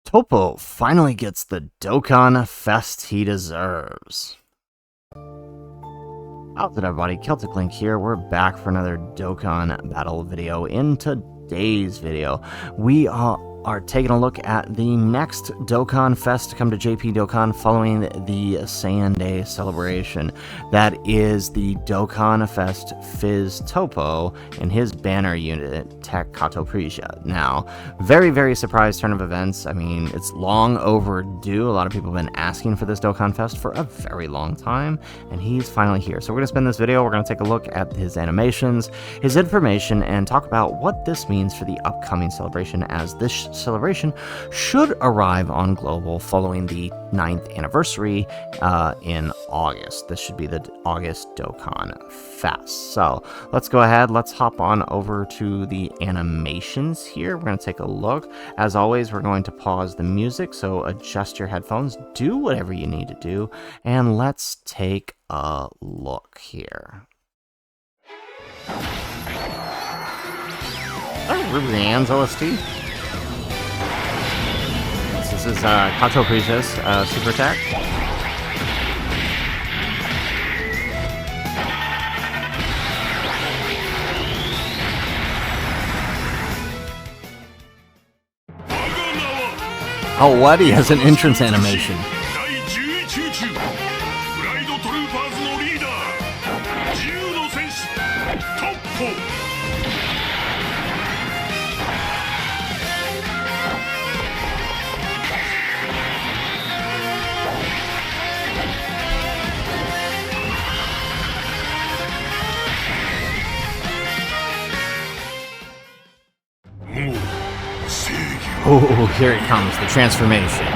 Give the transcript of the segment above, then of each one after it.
TOPPO finally gets the Dokkan Fest he deserves. How's it, everybody? Celtic Link here. We're back for another Dokkan battle video. In today's video, we are taking a look at the next Dokkan Fest to come to JP Dokkan following the Saiyan Day celebration. That is the Dokkan Fest Fizz TOPPO and his banner unit, Tech Kato Prisha. Now, very surprise turn of events. I mean, it's long overdue. A lot of people have been asking for this Dokkan Fest for a very long time, and he's finally here. So we're going to spend this video, we're going to take a look at his animations, his information, and talk about what this means for the upcoming celebration, as this celebration should arrive on Global following the 9th anniversary in August. This should be the August Dokkan Fest. So let's go ahead, let's hop on over to the animations here. We're going to take a look. As always, we're going to pause the music, so adjust your headphones, do whatever you need to do, and let's take a look here. Ruby Ann's OST. This is Kato Prisha's super attack. Oh, what? He has an entrance animation. Oh, here it comes, the transformation.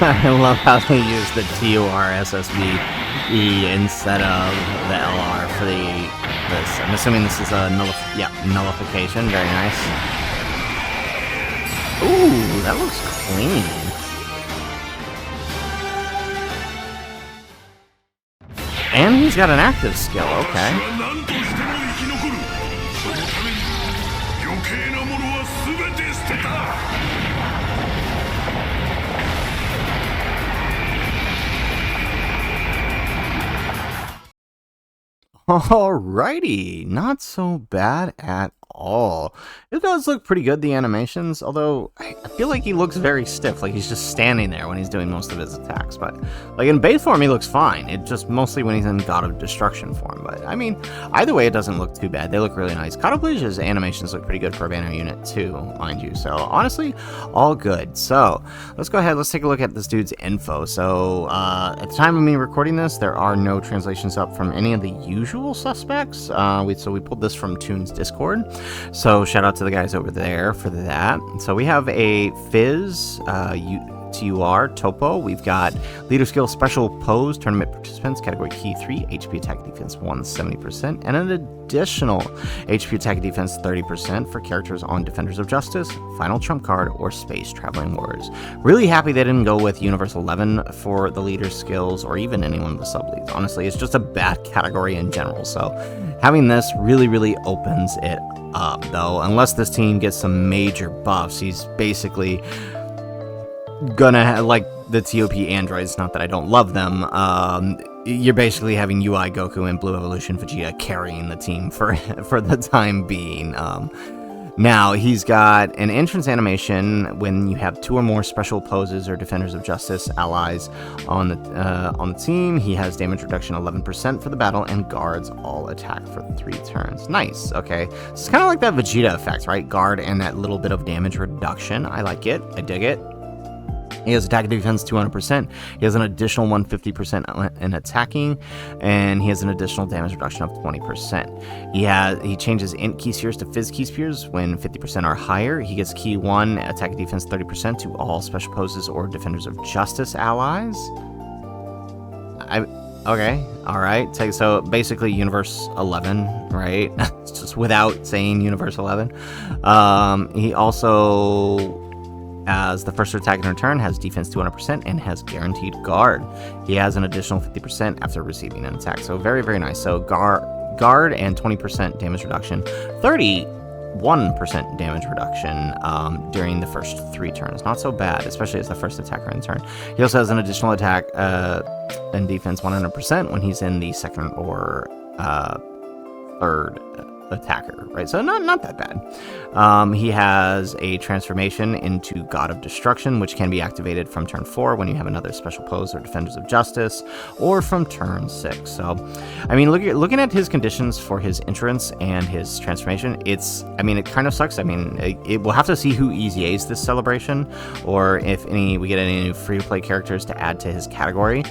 I love how they use the TOR SSB instead of the LR for this. I'm assuming this is a nullification. Very nice. Ooh, that looks clean. And he's got an active skill, okay. Alrighty, not so bad at all. It does look pretty good, the animations, although I feel like he looks very stiff, like he's just standing there when he's doing most of his attacks. But like in base form, he looks fine. It just mostly when he's in God of Destruction form. But I mean, either way, it doesn't look too bad. They look really nice. Kato Prisha's animations look pretty good for a banner unit too, mind you. So honestly, all good. So let's go ahead. Let's take a look at this dude's info. So at the time of me recording this, there are no translations up from any of the usual suspects. So we pulled this from Toon's Discord. So shout out to the guys over there for that. So we have a Fizz, TUR, TOPPO. We've got Leader Skill Special Pose, Tournament Participants, Category Key 3, HP Attack Defense 170%, and an additional HP Attack Defense 30% for characters on Defenders of Justice, Final Trump Card, or Space Traveling Warriors. Really happy they didn't go with Universal 11 for the Leader Skills, or even any one of the sub-leads. Honestly, it's just a bad category in general, so having this really opens it up, though. Unless this team gets some major buffs, he's basically gonna have, like the TOP androids, not that I don't love them, you're basically having UI Goku and Blue Evolution Vegeta carrying the team for the time being. Now, he's got an entrance animation when you have 2 or more special poses or Defenders of Justice allies on the team. He has damage reduction 11% for the battle and guards all attack for 3 turns. Nice, okay. So it's kind of like that Vegeta effect, right? Guard and that little bit of damage reduction. I like it. I dig it. He has attack and defense 200%. He has an additional 150% in attacking, and he has an additional damage reduction of 20%. He changes int key spheres to phys key spheres when 50% or higher. He gets key 1, attack and defense 30% to all special poses or defenders of justice allies. Okay, all right. So basically, Universe 11, right? Just without saying Universe 11. He also, as the first attack in return, has defense 200% and has guaranteed guard. He has an additional 50% after receiving an attack. So very, very nice. So guard and 20% damage reduction, 31% damage reduction during the first 3 turns. Not so bad, especially as the first attacker in turn. He also has an additional attack and defense 100% when he's in the second or third attacker, right? So not that bad. He has a transformation into God of Destruction, which can be activated from turn 4 when you have another special pose or Defenders of Justice, or from turn 6. So, I mean, looking at his conditions for his entrance and his transformation, it kind of sucks. I mean, we'll have to see who EZAs this celebration, or if we get any new free-to-play characters to add to his category.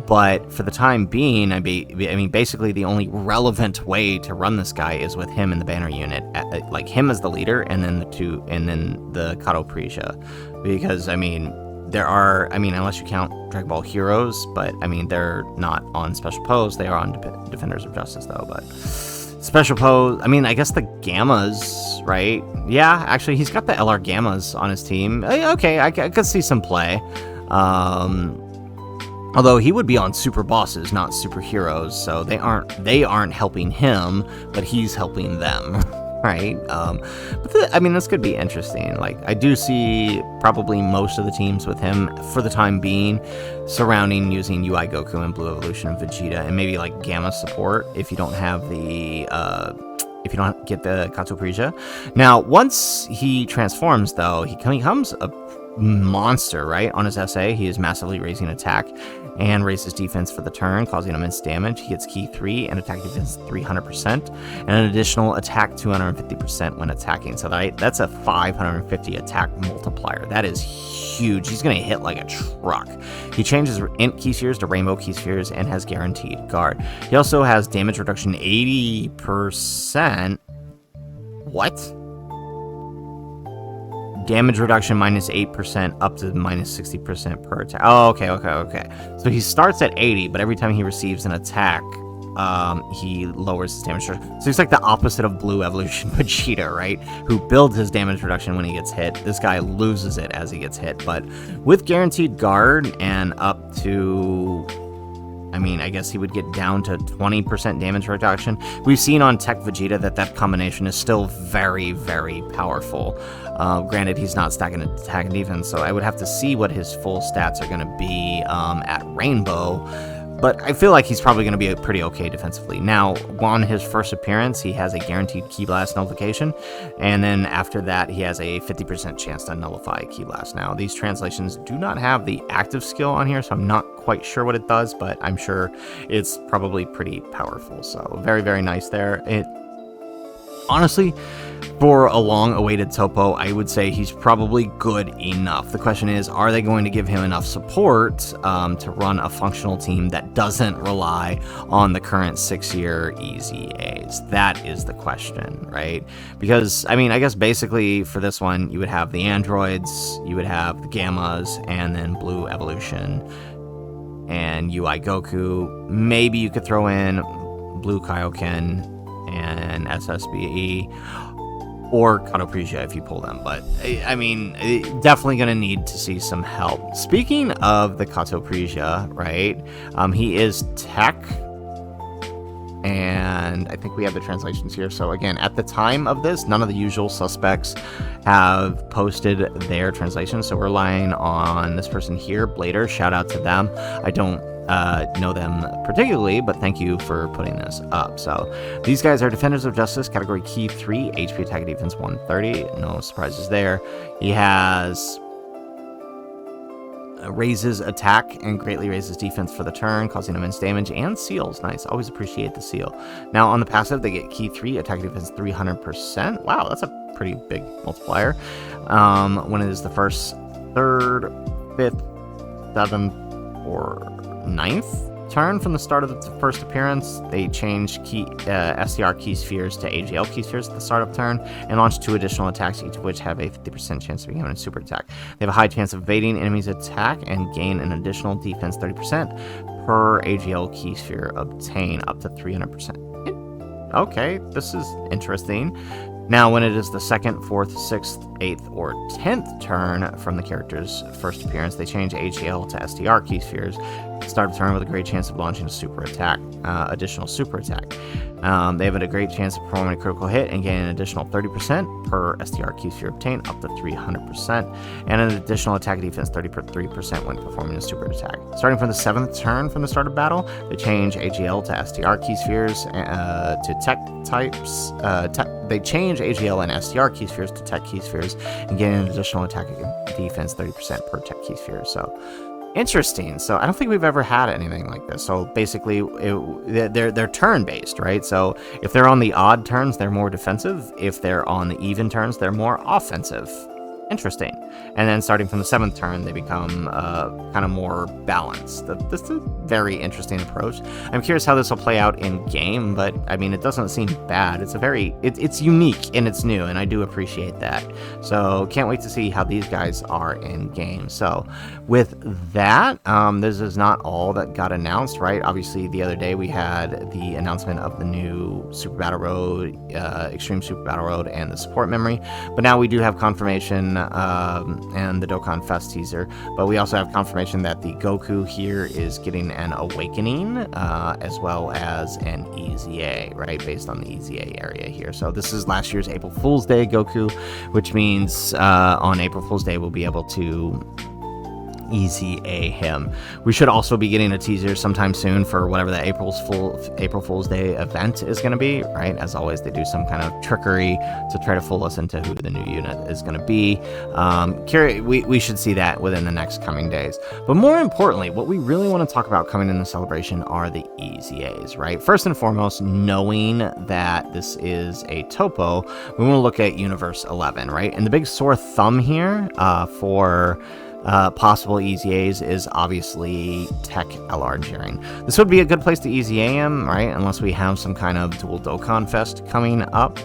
But for the time being, basically the only relevant way to run this guy is with him in the banner unit, like him as the leader, and then the Kato Prisha, because there are, unless you count Dragon Ball Heroes, but they're not on special pose. They are on Defenders of Justice though. But special pose, I guess the Gammas, right? Yeah, actually he's got the LR Gammas on his team. Okay, I could see some play. Although he would be on super bosses, not superheroes, so they aren't helping him, but he's helping them, right? This could be interesting. Like, I do see probably most of the teams with him for the time being surrounding using UI Goku and Blue Evolution and Vegeta, and maybe like Gamma support if you don't have the if you don't get the Kato Prisha. Now, once he transforms, though, he becomes a monster, right? On his SA, he is massively raising attack and raises defense for the turn, causing immense damage. He gets key 3 and attack defense 300%, and an additional attack 250% when attacking. So that's a 550 attack multiplier. That is huge. He's going to hit like a truck. He changes int key spheres to rainbow key spheres and has guaranteed guard. He also has damage reduction 80%. What? Damage reduction minus 8% up to minus 60% per attack. Oh, okay. So he starts at 80, but every time he receives an attack, he lowers his damage reduction. So he's like the opposite of Blue Evolution Vegeta, right? Who builds his damage reduction when he gets hit. This guy loses it as he gets hit. But with guaranteed guard and up to, I guess he would get down to 20% damage reduction. We've seen on Tech Vegeta that combination is still very, very powerful. Granted, he's not stacking attack and defense, so I would have to see what his full stats are going to be at Rainbow. But I feel like he's probably going to be pretty okay defensively. Now, on his first appearance, he has a guaranteed Ki Blast nullification, and then after that, he has a 50% chance to nullify Ki Blast. Now, these translations do not have the active skill on here, so I'm not quite sure what it does, but I'm sure it's probably pretty powerful. So, very, very nice there. Honestly, for a long-awaited TOPPO, I would say he's probably good enough. The question is, are they going to give him enough support to run a functional team that doesn't rely on the current 6-year EZAs? That is the question, right? Because, I guess basically for this one, you would have the androids, you would have the Gammas, and then Blue Evolution, and UI Goku. Maybe you could throw in Blue Kaioken and SSBE, or Kato Prisha if you pull them, but definitely gonna need to see some help. Speaking of the Kato Prisha, right, he is tech, and I think we have the translations here. So again, at the time of this, none of the usual suspects have posted their translations, so we're relying on this person here, Blader. Shout out to them. I don't know them particularly, but thank you for putting this up. So these guys are Defenders of Justice, category key 3, HP attack and defense 130. No surprises there. He has raises attack and greatly raises defense for the turn, causing immense damage, and seals. Nice. Always appreciate the seal. Now on the passive, they get key 3, attack and defense 300%. Wow, that's a pretty big multiplier. When it is the first, third, 5th, 7th, or 9th turn from the start of the first appearance. They change STR key spheres to AGL key spheres at the start of turn, and launch 2 additional attacks, each of which have a 50% chance of becoming a super attack. They have a high chance of evading enemies' attack and gain an additional defense 30% per AGL key sphere obtained, up to 300%. Okay, this is interesting. Now, when it is the 2nd, 4th, 6th, 8th, or 10th turn from the character's first appearance, they change AGL to STR key spheres at the start of turn with a great chance of launching a super attack, additional super attack. They have a great chance of performing a critical hit and gain an additional 30% per STR key sphere obtained, up to 300%, and an additional attack defense 33% when performing a super attack. Starting from the 7th turn from the start of battle, they change AGL to STR key spheres to tech types. They change AGL and STR key spheres to tech key spheres and gain an additional attack defense 30% per tech key sphere. So, interesting. So I don't think we've ever had anything like this. So basically, they're turn-based, right? So if they're on the odd turns, they're more defensive. If they're on the even turns, they're more offensive. Interesting. And then starting from the 7th turn, they become kind of more balanced. This is a very interesting approach. I'm curious how this will play out in game, but I mean, it doesn't seem bad. It's unique and it's new, and I do appreciate that. So can't wait to see how these guys are in game. So with that, this is not all that got announced, right? Obviously, the other day we had the announcement of the new Super Battle Road, Extreme Super Battle Road, and the support memory. But now we do have confirmation and the Dokkan Fest teaser, but we also have confirmation that the Goku here is getting an awakening as well as an EZA, right, based on the EZA area here. So this is last year's April Fool's Day Goku, which means on April Fool's Day we'll be able to EZA him. We should also be getting a teaser sometime soon for whatever the April Fool's Day event is going to be, right? As always, they do some kind of trickery to try to fool us into who the new unit is going to be. We should see that within the next coming days. But more importantly, what we really want to talk about coming in the celebration are the EZAs, right? First and foremost, knowing that this is a TOPPO, we want to look at Universe 11, right? And the big sore thumb here for possible EZAs is obviously Tech LR Jiren. This would be a good place to EZA him, right? Unless we have some kind of dual Dokkan Fest coming up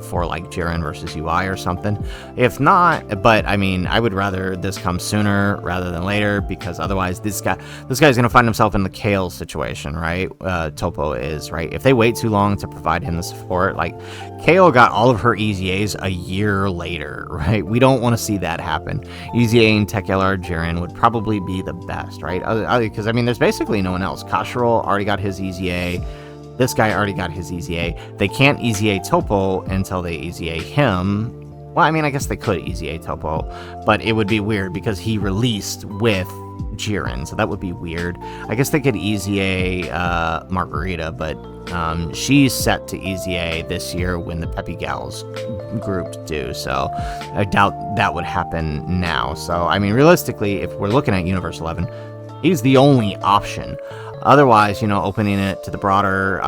for like Jiren versus UI or something. If not, but I mean, I would rather this come sooner rather than later, because otherwise this guy's gonna find himself in the Kale situation, right? TOPPO is, right? If they wait too long to provide him the support, like Kale got all of her EZAs a year later, right? We don't want to see that happen. EZAing Tech LR Jiren would probably be the best, right? Because, I mean, there's basically no one else. Kashiro already got his EZA. This guy already got his EZA. They can't EZA TOPPO until they EZA him. Well, I mean, I guess they could EZA TOPPO, but it would be weird because he released with Jiren, so that would be weird. I guess they could EZA Margarita, but she's set to EZA this year when the Peppy Gals groups do, so I doubt that would happen now. So, I mean, realistically, if we're looking at Universe 11, he's the only option. Otherwise, you know, opening it to the broader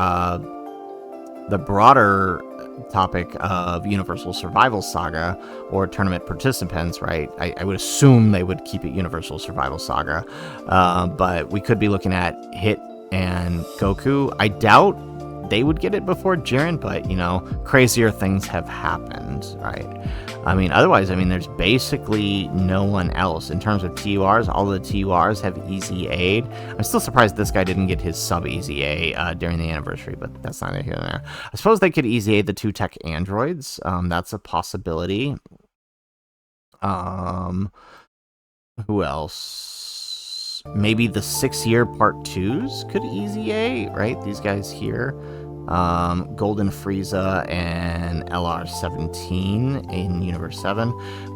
topic of Universal Survival Saga or tournament participants, right? I would assume they would keep it Universal Survival Saga, but we could be looking at Hit and Goku. I doubt they would get it before Jiren, but, you know, crazier things have happened, right? I mean, otherwise, I mean, there's basically no one else. In terms of TURs, all the TURs have EZA'd. I'm still surprised this guy didn't get his sub-EZA during the anniversary, but that's neither here nor there. I suppose they could EZA the 2 tech androids. That's a possibility. Who else? Maybe the 6-year part 2s could EZA, right? These guys here. Golden Frieza and LR17 in Universe 7.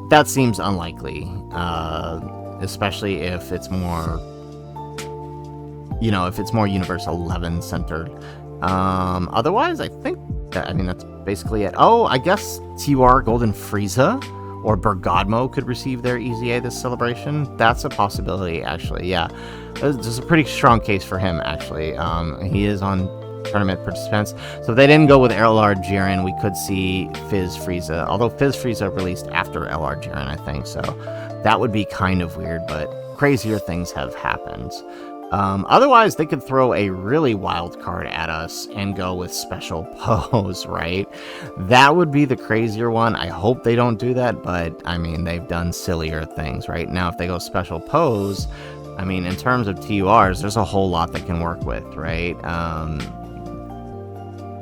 That seems unlikely, especially if it's more, you know, if it's more Universe 11 centered. Otherwise, I think that, I mean, that's basically it. Oh, I guess TUR Golden Frieza or Bergadmo could receive their EZA this celebration. That's a possibility, actually. Yeah, there's a pretty strong case for him, actually. He is on tournament participants. So if they didn't go with LR Jiren, we could see Fizz Frieza. Although Fizz Frieza released after LR Jiren, I think. So That would be kind of weird, but crazier things have happened. Otherwise, they could throw a really wild card at us and go with special pose, right? That would be the crazier one. I hope they don't do that, but I mean, they've done sillier things, right? Now, if they go special pose, I mean, in terms of TURs, there's a whole lot they can work with, right?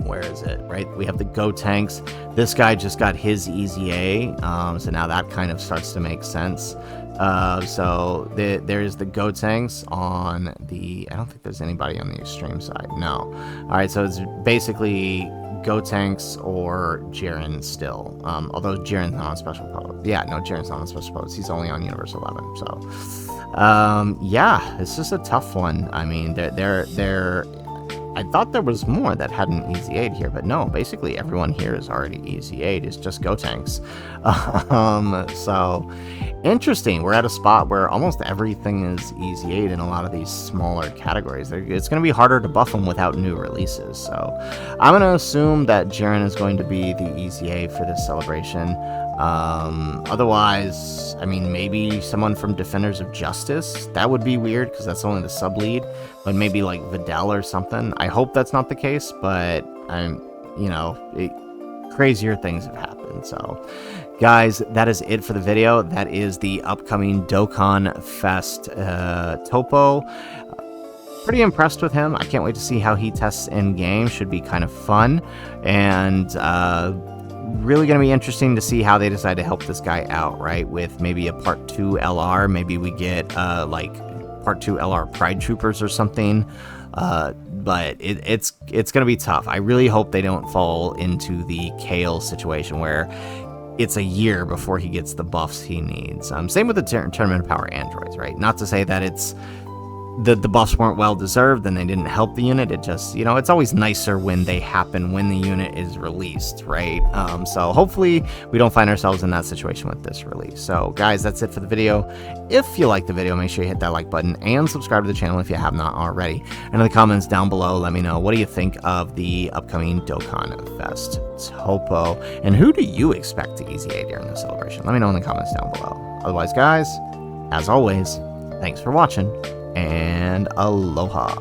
Where is it, right? We have the Go Tanks. This guy just got his Easy A, so now that kind of starts to make sense. So there's the Go Tanks on the... I don't think there's anybody on the extreme side. No. All right, so it's basically Go Tanks or Jiren still. Although Jiren's not on special pose. Yeah, no, Jiren's not on special pose. He's only on Universe 11. So, yeah, it's just a tough one. I mean, I thought there was more that had an Easy 8 here, but no, basically everyone here is already Easy 8. It's just Go Tanks. So, interesting. We're at a spot where almost everything is Easy 8 in a lot of these smaller categories. It's going to be harder to buff them without new releases. So, I'm going to assume that Jiren is going to be the Easy 8 for this celebration. Otherwise, I mean, maybe someone from Defenders of Justice. That would be weird because that's only the sub lead, but maybe like Vidal or something. I hope that's not the case, but crazier things have happened. So, guys, that is it for the video. That is the upcoming Dokkan Fest TOPPO. Pretty impressed with him. I can't wait to see how he tests in game. Should be kind of fun, and really going to be interesting to see how they decide to help this guy out, right? With maybe a part 2 LR. Maybe we get like part 2 LR Pride Troopers or something. But it's going to be tough. I really hope they don't fall into the Kale situation where it's a year before he gets the buffs he needs. Same with the Tournament of Power androids, right? Not to say that it's the buffs weren't well deserved and they didn't help the unit. It just, it's always nicer when they happen when the unit is released, right? So hopefully we don't find ourselves in that situation with this release. So guys, that's it for the video. If you like the video, make sure you hit that like button and subscribe to the channel if you have not already. And in the comments down below, let me know, what do you think of the upcoming Dokkan Fest TOPPO, and who do you expect to Easy 8 during the celebration? Let me know in the comments down below. Otherwise, guys, as always, thanks for watching, and aloha.